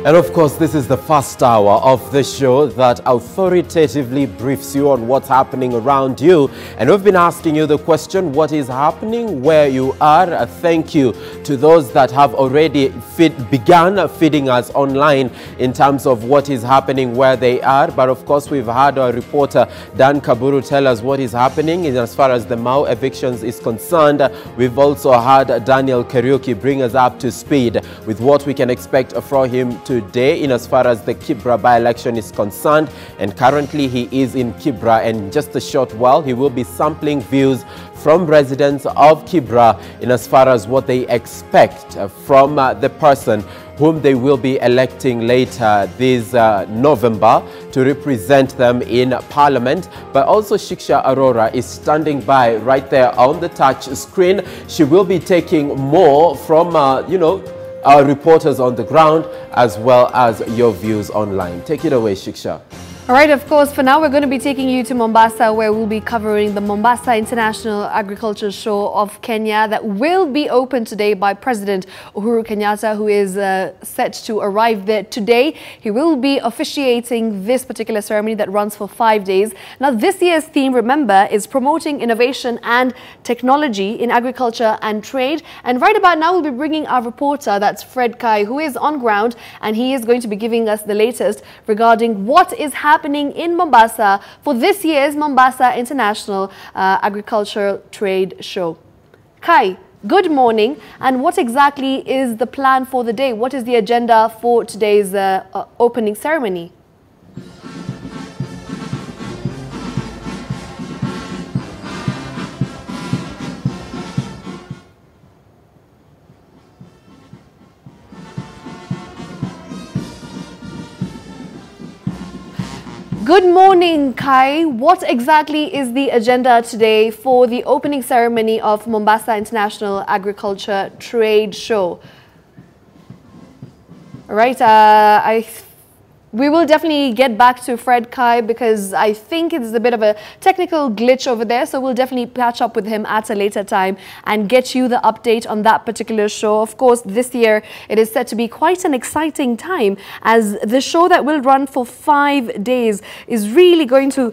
And of course, this is the first hour of the show that authoritatively briefs you on what's happening around you. And we've been asking you the question, what is happening where you are? Thank you to those that have already begun feeding us online in terms of what is happening where they are. But of course, we've had our reporter Dan Kaburu tell us what is happening as far as the Mau evictions is concerned. We've also had Daniel Kariuki bring us up to speed with what we can expect from him today in as far as the Kibra by-election is concerned. And currently he is in Kibra, and in just a short while he will be sampling views from residents of Kibra in as far as what they expect from the person whom they will be electing later this November to represent them in Parliament. But also Shiksha Arora is standing by right there on the touch screen. She will be taking more from, our reporters on the ground as well as your views online. Take it away, Shiksha. All right, of course, for now we're going to be taking you to Mombasa, where we'll be covering the Mombasa International Agriculture Show of Kenya that will be opened today by President Uhuru Kenyatta, who is set to arrive there today. He will be officiating this particular ceremony that runs for 5 days. Now, this year's theme, remember, is promoting innovation and technology in agriculture and trade. And right about now, we'll be bringing our reporter, that's Fred Kai, who is on ground, and he is going to be giving us the latest regarding what is happening in Mombasa for this year's Mombasa International Agricultural Trade Show. Kai, good morning. And what exactly is the plan for the day? What is the agenda for today's opening ceremony? Good morning, Kai. What exactly is the agenda today for the opening ceremony of Mombasa International Agriculture Trade Show? All right, we will definitely get back to Fred Kai because I think it's a bit of a technical glitch over there. So we'll definitely catch up with him at a later time and get you the update on that particular show. Of course, this year it is set to be quite an exciting time, as the show that will run for 5 days is really going to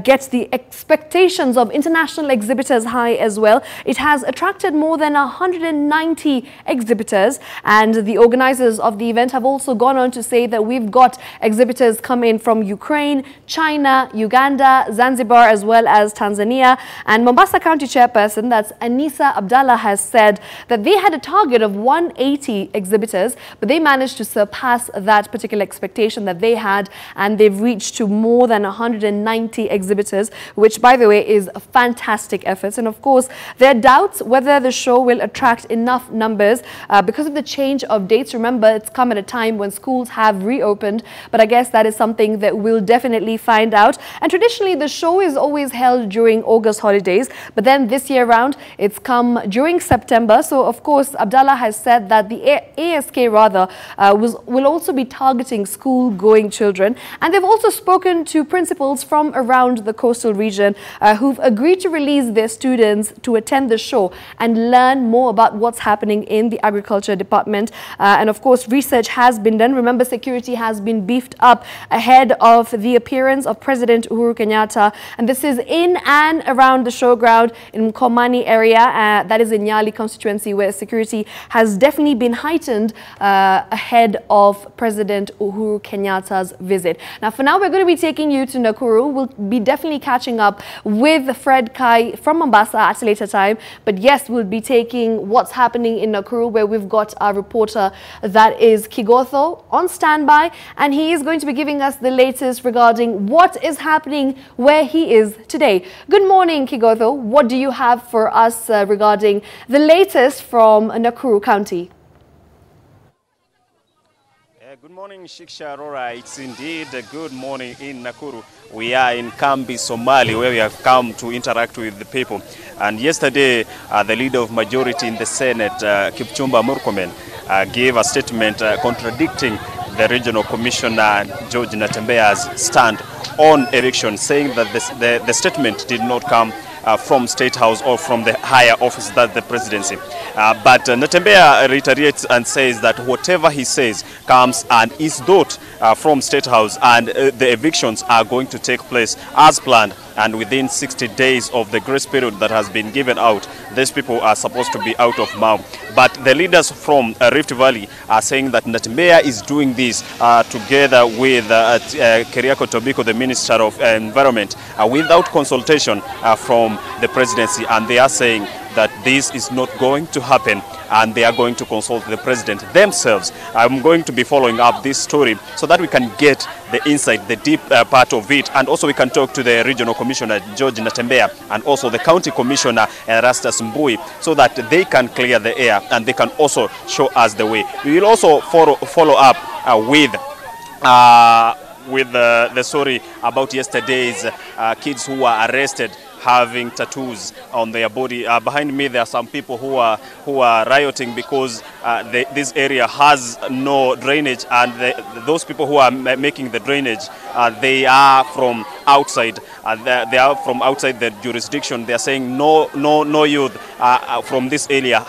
get the expectations of international exhibitors high as well. It has attracted more than 190 exhibitors, and the organizers of the event have also gone on to say that we've got exhibitors come in from Ukraine, China, Uganda, Zanzibar, as well as Tanzania. And Mombasa County Chairperson, that's Anisa Abdallah, has said that they had a target of 180 exhibitors, but they managed to surpass that particular expectation that they had, and they've reached to more than 190 exhibitors, which, by the way, is a fantastic effort. And of course, there are doubts whether the show will attract enough numbers because of the change of dates. Remember, it's come at a time when schools have reopened, but I guess that is something that we'll definitely find out. And traditionally, the show is always held during August holidays, but then this year round, it's come during September. So, of course, Abdallah has said that the ASK will also be targeting school-going children. And they've also spoken to principals from around the coastal region who've agreed to release their students to attend the show and learn more about what's happening in the agriculture department. And of course, research has been done. Remember, security has been beefed up ahead of the appearance of President Uhuru Kenyatta, and this is in and around the showground in Komani area, that is in Nyali constituency, where security has definitely been heightened ahead of President Uhuru Kenyatta's visit. Now, for now, we're going to be taking you to Nakuru. We'll be definitely catching up with Fred Kai from Mombasa at a later time, but yes, we'll be taking what's happening in Nakuru, where we've got our reporter, that is Kigotho, on standby, and he is going to be giving us the latest regarding what is happening where he is today. Good morning, Kigotho. What do you have for us regarding the latest from Nakuru County? Good morning, Shiksha Arora. It's indeed a good morning in Nakuru. We are in Kambi, Somali, where we have come to interact with the people. And yesterday, the leader of majority in the Senate, Kipchumba Murkomen, gave a statement contradicting the regional commissioner, George Natembea's stand on eviction, saying that the statement did not come from State House or from the higher office, that's the presidency. But Natembeya reiterates and says that whatever he says comes and is thought from State House, and the evictions are going to take place as planned, and within 60 days of the grace period that has been given out, these people are supposed to be out of Mau. But the leaders from Rift Valley are saying that Natembeya is doing this together with Keriako Tobiko, the Minister of Environment, without consultation from the presidency, and they are saying that this is not going to happen, and they are going to consult the president themselves. I'm going to be following up this story so that we can get the insight, the deep part of it, and also we can talk to the Regional Commissioner George Natembeya and also the County Commissioner Erastus Mbui, so that they can clear the air and they can also show us the way. We will also follow up with the story about yesterday's kids who were arrested having tattoos on their body. Behind me there are some people who are rioting because this area has no drainage, and those people who are making the drainage, they are from outside. They are from outside the jurisdiction. They are saying no youth from this area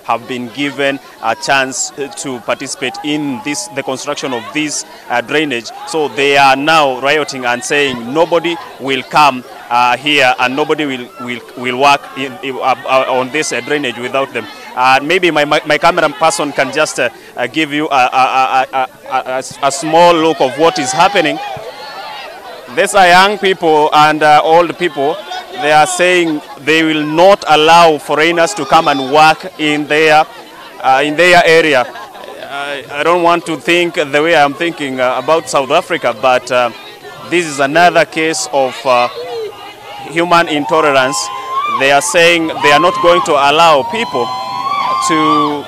have been given a chance to participate in the construction of this drainage. So they are now rioting and saying nobody will come here, and nobody will work on this drainage without them. Maybe my camera person can just give you a small look of what is happening. These are young people and old people. They are saying they will not allow foreigners to come and work in their area. I don't want to think the way I'm thinking about South Africa, but this is another case of human intolerance. They are saying they are not going to allow people to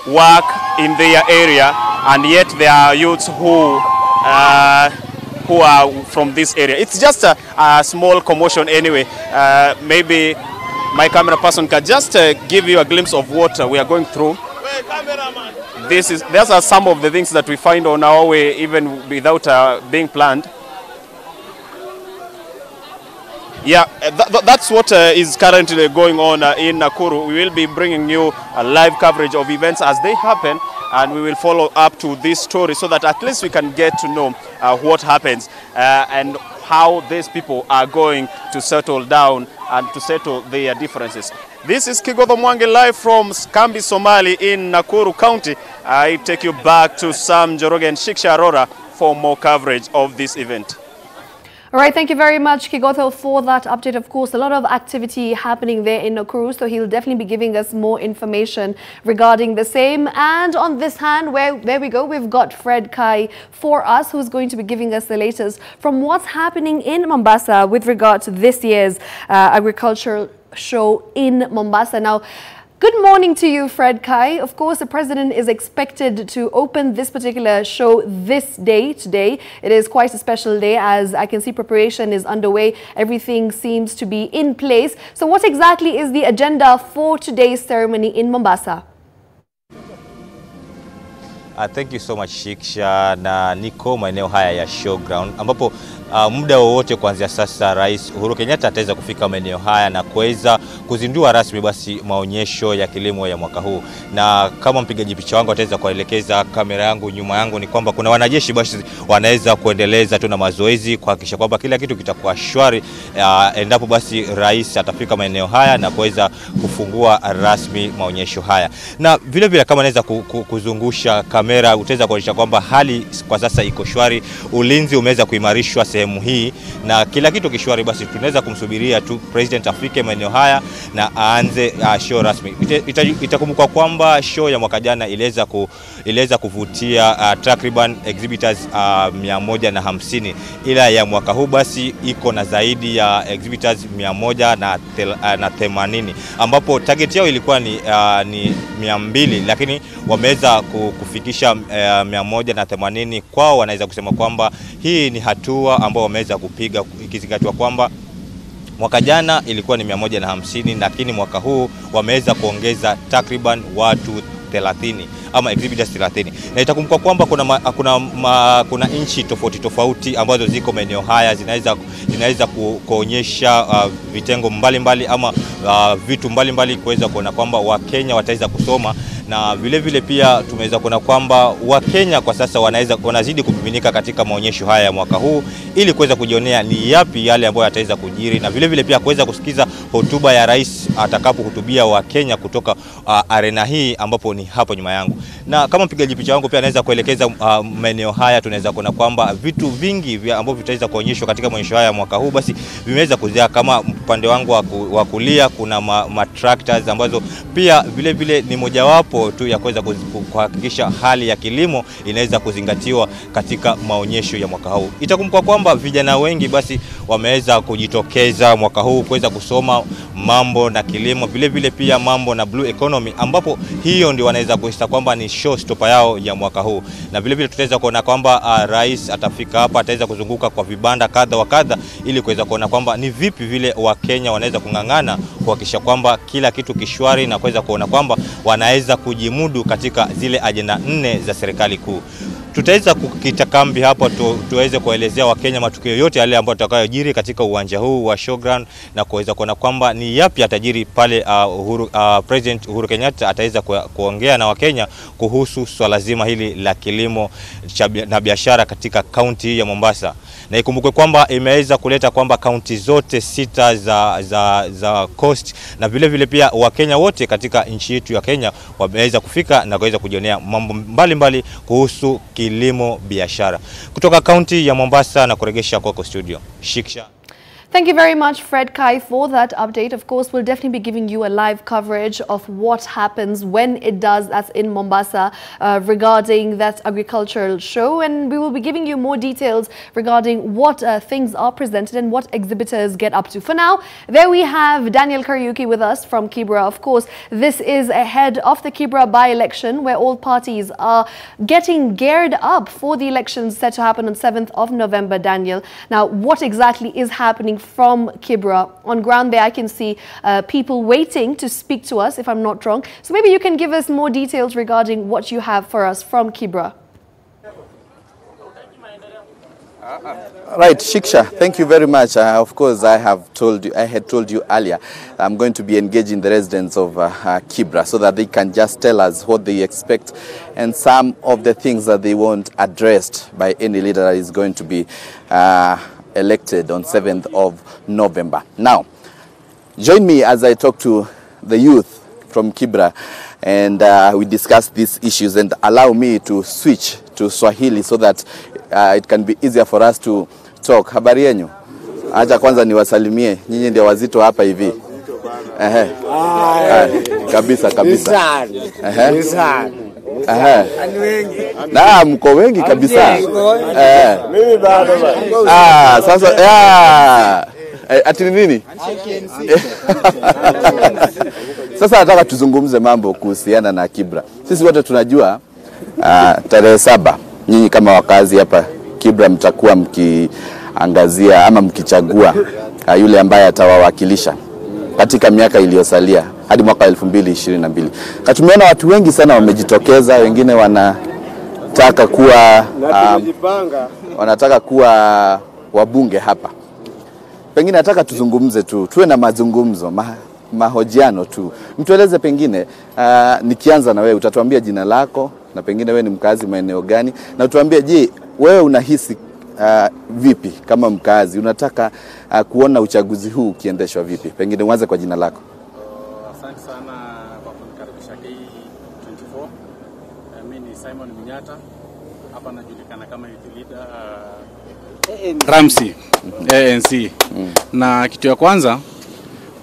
work in their area, and yet there are youths who are from this area. It's just a small commotion anyway. Maybe my camera person can just give you a glimpse of what we are going through. These are some of the things that we find on our way, even without being planned. Yeah, that's what is currently going on in Nakuru. We will be bringing you a live coverage of events as they happen, and we will follow up to this story so that at least we can get to know what happens and how these people are going to settle down and to settle their differences. This is Kigodho Mwangi live from Kambi, Somali in Nakuru County. I take you back to Sam Njoroge and Shiksha Arora for more coverage of this event. All right, thank you very much, Kigodho, for that update. Of course, a lot of activity happening there in Nakuru, so he'll definitely be giving us more information regarding the same. And on this hand, there we go, we've got Fred Kai for us, who's going to be giving us the latest from what's happening in Mombasa with regard to this year's agricultural show in Mombasa. Now, good morning to you, Fred Kai. Of course, the president is expected to open this particular show this day, today. It is quite a special day, as I can see preparation is underway. Everything seems to be in place. So what exactly is the agenda for today's ceremony in Mombasa? Thank you so much, Shiksha. Na niko maeneo haya ya showground ambapo muda wowote kuanzia sasa Rais Uhuru Kenyatta ataweza kufika maeneo haya na kuweza kuzindua rasmi basi maonyesho ya kilimo ya mwaka huu. Na kama mpigaji picha wangu ataweza kuelekeza kamera yangu nyuma yangu, ni kwamba kuna wanajeshi basi wanaweza kuendeleza tu na mazoezi kuhakikisha kwamba kila kitu kitakuwa shwari endapo basi rais atafika maeneo haya na kuweza kufungua rasmi maonyesho haya. Na vile vile kama anaweza kuzungusha kamera, utaweza kuonyesha kwamba hali kwa sasa iko shwari, ulinzi umeweza kuimarishwa sehemu hii na kila kitu kishwari. Basi tunaweza kumsubiria tu president afike maeneo haya na aanze show rasmi. Itakumbuka kwamba show ya mwaka jana iliweza kuvutia takriban exhibitors 150, ila ya mwaka huu basi iko na zaidi ya exhibitors 180, ambapo target yao ilikuwa ni 200, lakini wameweza kufikisha 180. Kwao wanaweza kusema kwamba hii ni hatua ambao wameweza kupiga, ikizingatiwa kwamba mwaka jana ilikuwa ni 150, lakini mwaka huu wameweza kuongeza takriban watu 30 ama exhibitors 30. Na itakumbuka kwamba kuna nchi tofauti ambazo ziko maeneo haya zinaweza kuonyesha vitengo mbalimbali ama vitu mbalimbali kuweza kuona kwamba Wakenya wataweza kusoma, na vile pia tumeweza kuona kwamba Wakenya kwa sasa wanazidi kumiminika katika maonyesho haya ya mwaka huu ili kuweza kujionea ni yapi yale ambayo yataweza kujiri, na vile pia kuweza kusikiza hotuba ya rais atakapohutubia Wakenya kutoka arena hii ambapo ni hapo nyuma yangu. Na kama mpigaji picha wangu pia anaweza kuelekeza maeneo haya, tunaweza kuona kwamba vitu vingi ambavyo vitaweza kuonyeshwa katika maonyesho haya ya mwaka huu basi vimeweza kuzaa. Kama upande wangu wa kulia kuna tractors ambazo pia vile ni mojawapo tu ya kuweza kuhakikisha hali ya kilimo inaweza kuzingatiwa katika maonyesho ya mwaka huu. Itakumbuka kwamba vijana wengi basi wameweza kujitokeza mwaka huu kuweza kusoma mambo na kilimo, vile pia mambo na blue economy, ambapo hiyo ndio wanaweza kuhisi kwamba ni showstopper yao ya mwaka huu. Na vile tutaweza kuona kwamba rais atafika hapa, ataweza kuzunguka kwa vibanda kadha wa kadha ili kuweza kuona kwamba ni vipi vile Wakenya wanaweza kungangana kuhakikisha kwamba kila kitu kishwari, na kuweza kuona kwamba wanaweza kujimudu katika zile ajenda 4 za serikali kuu. Tutaweza kukita kambi hapa tuweze kuelezea Wakenya matukio yote yale ambayo tutakayojiri katika uwanja huu wa showground, na kuweza kuona kwamba ni yapi atajiri pale President Uhuru Kenyatta ataweza kuongea na Wakenya kuhusu swala zima hili la kilimo na biashara katika kaunti ya Mombasa. Na ikumbukwe kwamba imeweza kuleta kwamba kaunti zote 6 za coast, na vile pia Wakenya wote katika nchi yetu ya Kenya wameweza kufika na kuweza kujionea mambo mbalimbali kuhusu kilimo biashara. Kutoka kaunti ya Mombasa na kuregesha kwako studio, Shiksha. Thank you very much, Fred Kai, for that update. Of course, we'll definitely be giving you a live coverage of what happens when it does, as in Mombasa, regarding that agricultural show. And we will be giving you more details regarding what things are presented and what exhibitors get up to. For now, there we have Daniel Kariuki with us from Kibra. Of course, this is ahead of the Kibra by-election, where all parties are getting geared up for the elections set to happen on 7th of November, Daniel. Now, what exactly is happening from Kibra? On ground there I can see people waiting to speak to us, if I'm not wrong. So maybe you can give us more details regarding what you have for us from Kibra. Right, Shiksha, thank you very much. Of course, I had told you earlier, I'm going to be engaging the residents of Kibra so that they can just tell us what they expect and some of the things that they want addressed by any leader that is going to be elected on 7th of November. Now, join me as I talk to the youth from Kibra and we discuss these issues, and allow me to switch to Swahili so that it can be easier for us to talk. Habari yenu? Acha kwanza niwasalimie, nyinyi ndio wazito hapa hivi. Kabisa. Na mko wengi kabisa. Mimi bado. Sasa ati nini? Sasa nataka tuzungumze mambo kuhusiana na Kibra. Sisi wote tunajua tarehe 7 nyinyi kama wakazi hapa Kibra mtakuwa mkiangazia ama mkichagua yule ambaye atawawakilisha katika miaka iliyosalia hadi mwaka 2022. Tumeona watu wengi sana wamejitokeza, wengine wanataka kuwa wabunge hapa. Pengine nataka tuzungumze tuwe na mazungumzo, mahojiano tu. Mtueleze pengine, nikianza na wewe, utatuambia jina lako na pengine wewe ni mkazi maeneo gani, na utuambie je, wewe unahisi vipi kama mkazi, unataka kuona uchaguzi huu ukiendeshwa vipi? Pengine uanze kwa jina lako. Asante sana kwa kunikaribisha K24. Mimi ni Simon Minyata. Hapa najulikana kama youth leader Ramsey ANC. Na kitu ya kwanza,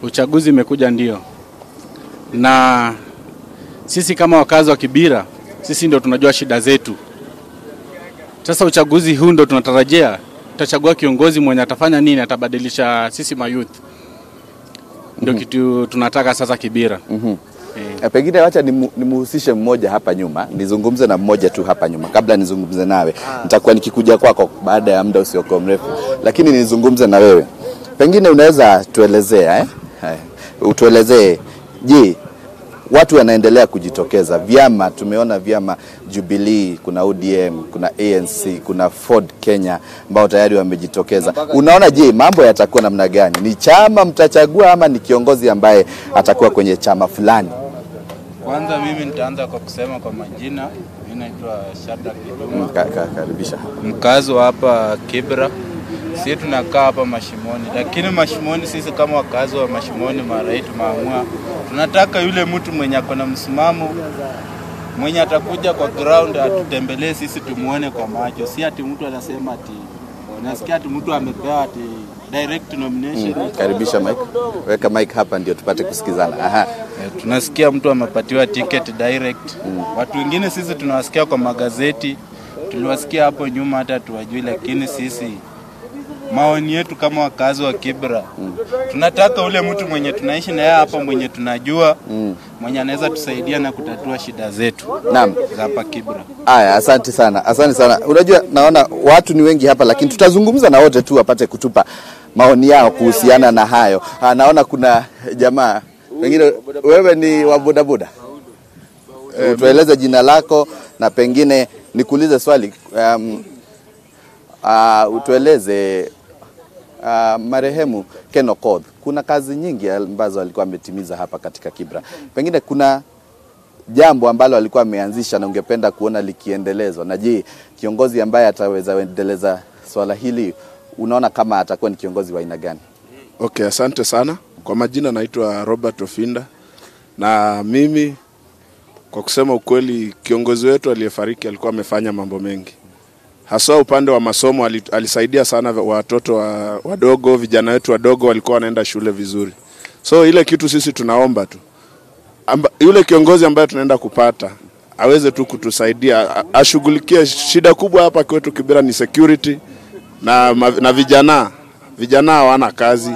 uchaguzi umekuja ndio. Na sisi kama wakazi wa Kibira, sisi ndio tunajua shida zetu. Sasa uchaguzi huu ndio tunatarajia tutachagua kiongozi mwenye atafanya nini, atabadilisha sisi mayouth. Ndio kitu tunataka sasa Kibira. Pengine wacha nimuhusishe mmoja hapa nyuma, nizungumze na mmoja tu hapa nyuma kabla nizungumze nawe. Nitakuwa nikikuja kwako baada ya muda usiokuwa mrefu, lakini nizungumze na wewe. Pengine unaweza tuelezea utuelezee, je, watu wanaendelea kujitokeza. Vyama, tumeona vyama Jubilee, kuna ODM, kuna ANC, kuna Ford Kenya ambao tayari wamejitokeza. Unaona je, mambo yatakuwa namna gani? Ni chama mtachagua ama ni kiongozi ambaye atakuwa kwenye chama fulani? Kwanza mimi nitaanza kwa kusema kwa majina. Mimi naitwa Shadrack Kiduma. Karibisha. Mkazi wa hapa Kibra. Sisi tunakaa hapa Mashimoni, lakini Mashimoni sisi kama wakazi wa Mashimoni mara hii tumeamua tunataka yule mtu mwenye ako na msimamo, mwenye atakuja kwa ground atutembelee sisi tumuone kwa macho. Si ati mtu anasema ati unasikia ati mtu amepewa ati direct nomination. Karibisha Mike. Weka Mike hapa ndio tupate kusikizana. Aha. Tunasikia mtu amepatiwa ticket direct. Watu wengine sisi tunawasikia kwa magazeti, tuliwasikia hapo nyuma hata tuwajui, lakini sisi maoni yetu kama wakazi wa Kibra, tunataka ule mtu mwenye tunaishi na yeye hapa, mwenye tunajua, mwenye anaweza tusaidia na kutatua shida zetu. Naam. Hapa Kibra. Aya, asante sana. Asante sana. Unajua naona watu ni wengi hapa, lakini tutazungumza na wote tu wapate kutupa maoni yao kuhusiana na hayo. Naona kuna jamaa pengine wewe ni wa bodaboda. Tueleze jina lako na pengine nikuulize swali. Utueleze marehemu Ken Okoth, kuna kazi nyingi ambazo alikuwa ametimiza hapa katika Kibra. Pengine kuna jambo ambalo alikuwa ameanzisha na ungependa kuona likiendelezwa. Na je, kiongozi ambaye ataweza kuendeleza swala hili unaona kama atakuwa ni kiongozi wa aina gani? Okay, asante sana. Kwa majina naitwa Robert Ofinda. Na mimi kwa kusema ukweli, kiongozi wetu aliyefariki alikuwa amefanya mambo mengi. Hasa upande wa masomo alisaidia sana watoto wadogo, vijana wetu wadogo walikuwa wanaenda shule vizuri. So ile kitu sisi tunaomba tu, yule kiongozi ambaye tunaenda kupata aweze tu kutusaidia, ashughulikie shida kubwa hapa kwetu Kibera ni security na vijana hawana kazi.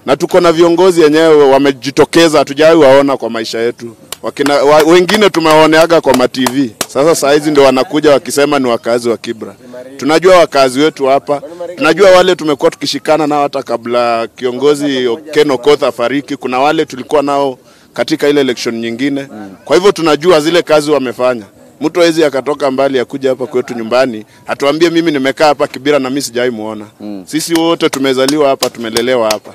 Na tuko na viongozi wenyewe wamejitokeza, hatujawahi waona kwa maisha yetu. Wengine tumewaoneaga kwa ma TV. Sasa saa hizi ndio wanakuja wakisema ni wakazi wa Kibra. Tunajua wakazi wetu hapa. Tunajua wale tumekuwa tukishikana nao hata kabla kiongozi Ken Okoth afariki. Kuna wale tulikuwa nao katika ile election nyingine. Kwa hivyo tunajua zile kazi wamefanya. Mtu hawezi akatoka mbali ya kuja hapa kwetu nyumbani atuambie mimi nimekaa hapa Kibira na mimi sijawahi muona. Sisi wote tumezaliwa hapa, tumelelewa hapa.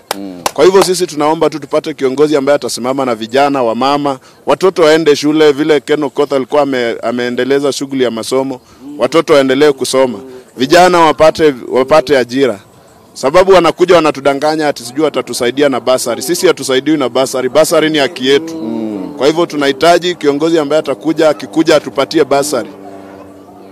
Kwa hivyo sisi tunaomba tu tupate kiongozi ambaye atasimama na vijana, wa mama, watoto waende shule vile Ken Okoth alikuwa ameendeleza shughuli ya masomo, watoto waendelee kusoma. Vijana wapate ajira. Sababu wanakuja wanatudanganya ati sijui atatusaidia na basari. Sisi hatusaidiwi na basari. Basari ni haki yetu. Kwa hivyo tunahitaji kiongozi ambaye atakuja, akikuja atupatie basari.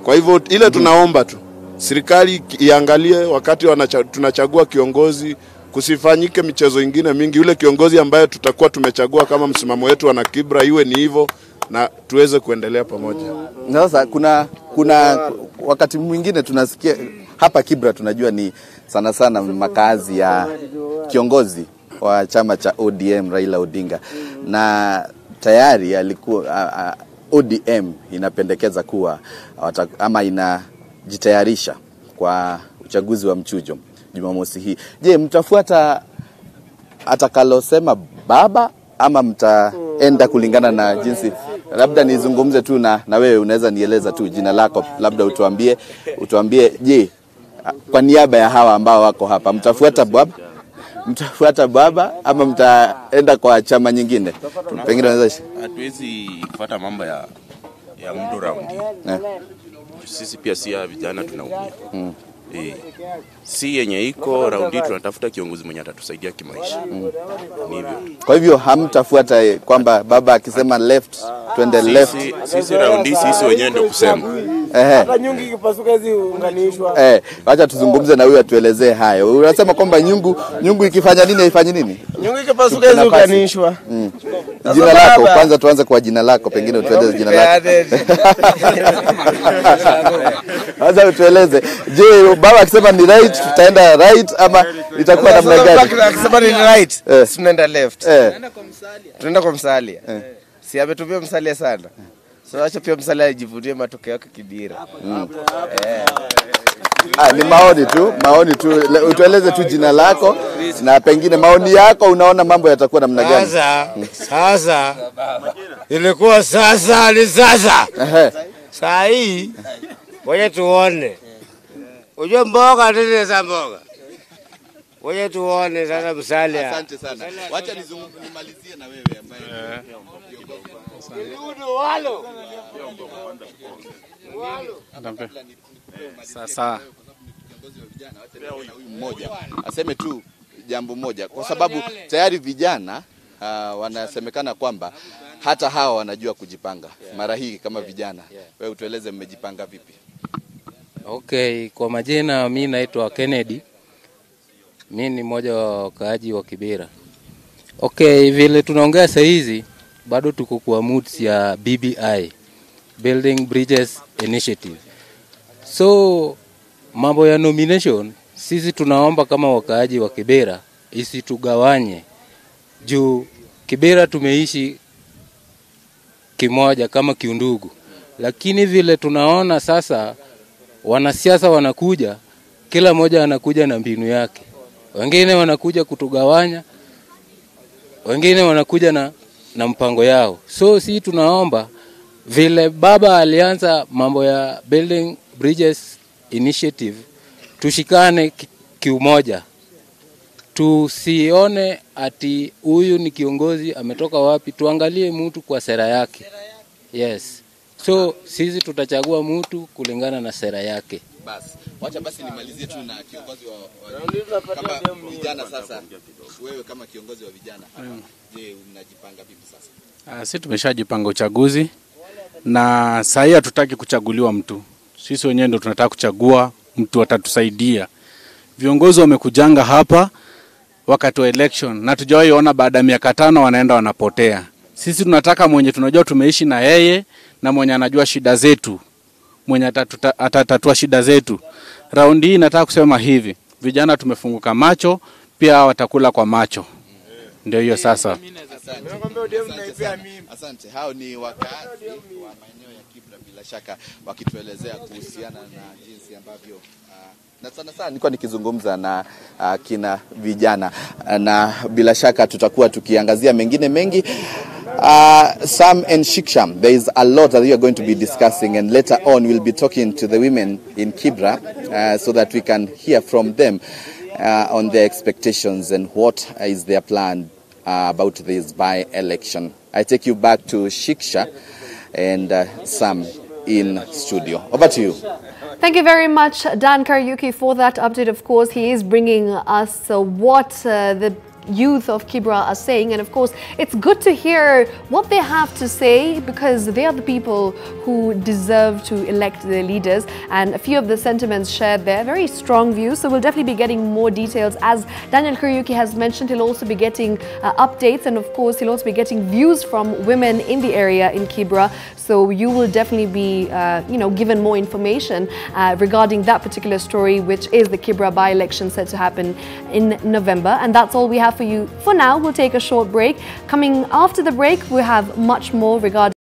Kwa hivyo ile tunaomba tu serikali iangalie wakati tunachagua kiongozi, kusifanyike michezo ingine mingi. Yule kiongozi ambaye tutakuwa tumechagua kama msimamo wetu wana Kibra iwe ni hivyo na tuweze kuendelea pamoja. Sasa kuna wakati mwingine tunasikia hapa Kibra tunajua ni sana sana makazi ya kiongozi wa chama cha ODM Raila Odinga, na tayari alikuwa ODM inapendekeza kuwa ama inajitayarisha kwa uchaguzi wa mchujo Jumamosi hii. Je, mtafuata atakalosema baba ama mtaenda kulingana na jinsi? Labda nizungumze tu na wewe, unaweza nieleza tu jina lako, labda utuambie je, kwa niaba ya hawa ambao wako hapa, mtafuata baba ama mtaenda kwa chama nyingine? Pengine unaweza hatuwezi kufuata mambo ya mtu raundi. Sisi pia si vijana tunaumia. Si yenye iko raundi tunatafuta kiongozi mwenye atatusaidia kimaisha. Ni hivyo. Kwa hivyo hamtafuata kwamba baba akisema left twende left. Sisi raundi sisi wenyewe ndio kusema. Hata nyungu ikipasuka hizi unganishwa. Acha tuzungumze na huyu atuelezee hayo. Unasema kwamba nyungu ikifanya nini haifanye nini? Nyungu ikipasuka hizi unganishwa. Jina lako kwanza, tuanze kwa jina lako, pengine utueleze jina lako. Sasa utueleze, je, baba akisema ni right tutaenda right ama itakuwa namna gani? Baba akisema ni right tunaenda left. Tunaenda kwa msalia. Si ametupia msalia sana. So acha pia Msali ajivunie matokeo yake Kibira. Ni maoni tu. Utueleze tu jina lako na pengine maoni yako, unaona mambo yatakuwa namna gani? Sasa. Ilikuwa sasa ni sasa. Saa hii ngoja tuone. Unajua mboga ndio za mboga. Ngoja tuone sasa Msali. Asante sana. Wacha nimalizie na wewe ambaye Sasa kiongozi wa vijana, wacha huyu mmoja aseme tu jambo moja, kwa sababu tayari vijana wanasemekana kwamba hata hawa wanajua kujipanga. Mara hii kama vijana, wewe utueleze mmejipanga vipi? Okay, kwa majina mimi naitwa Kennedy. Mimi ni mmoja wa wakaaji wa Kibera. Okay, vile tunaongea saa hizi bado tuko kwa moods ya BBI, Building Bridges Initiative. So mambo ya nomination sisi tunaomba kama wakaaji wa Kibera isitugawanye. Juu Kibera tumeishi kimoja kama kiundugu. Lakini vile tunaona sasa wanasiasa wanakuja, kila mmoja anakuja na mbinu yake. Wengine wanakuja kutugawanya, wengine wanakuja na mpango yao. So si tunaomba vile baba alianza mambo ya Building Bridges Initiative, tushikane kiumoja. Tusione ati huyu ni kiongozi ametoka wapi, tuangalie mtu kwa sera yake. Yes. So sisi tutachagua mtu kulingana na sera yake. Basi wacha basi nimalizie tu na kiongozi wa kama vijana sasa. Wewe kama kiongozi wa vijana hapa, je, mnajipanga vipi sasa? Sisi tumeshajipanga uchaguzi na sasa hatutaki kuchaguliwa mtu. Sisi wenyewe ndio tunataka kuchagua mtu atatusaidia. Viongozi wamekujanga hapa wakati wa election na tujawahi ona baada ya miaka 5 wanaenda wanapotea. Sisi tunataka mwenye tunajua tumeishi na yeye na mwenye anajua shida zetu, mwenye atatatua shida zetu. Raundi hii nataka kusema hivi, vijana tumefunguka macho, pia watakula kwa macho. Ndio hiyo sasa. Asante. Hao ni wakazi wa maeneo ya Kibra bila shaka wakituelezea kuhusiana na jinsi ambavyo na sana nilikuwa nikizungumza na kina vijana na bila shaka tutakuwa tukiangazia mengine mengi. Sam and Shiksham, there is a lot that we are going to be discussing, and later on we'll be talking to the women in Kibra so that we can hear from them on their expectations and what is their plan about this by-election. I take you back to Shiksha and Sam in studio. Over to you. Thank you very much, Dan Kariuki, for that update. Of course, he is bringing us what the youth of Kibra are saying, and of course it's good to hear what they have to say because they are the people who deserve to elect their leaders, and a few of the sentiments shared there, very strong views. So we'll definitely be getting more details. As Daniel Kariuki has mentioned, he'll also be getting updates, and of course he'll also be getting views from women in the area in Kibra. So you will definitely be given more information regarding that particular story, which is the Kibra by-election set to happen in November. And that's all we have for you for now. We'll take a short break. Coming after the break, we have much more regarding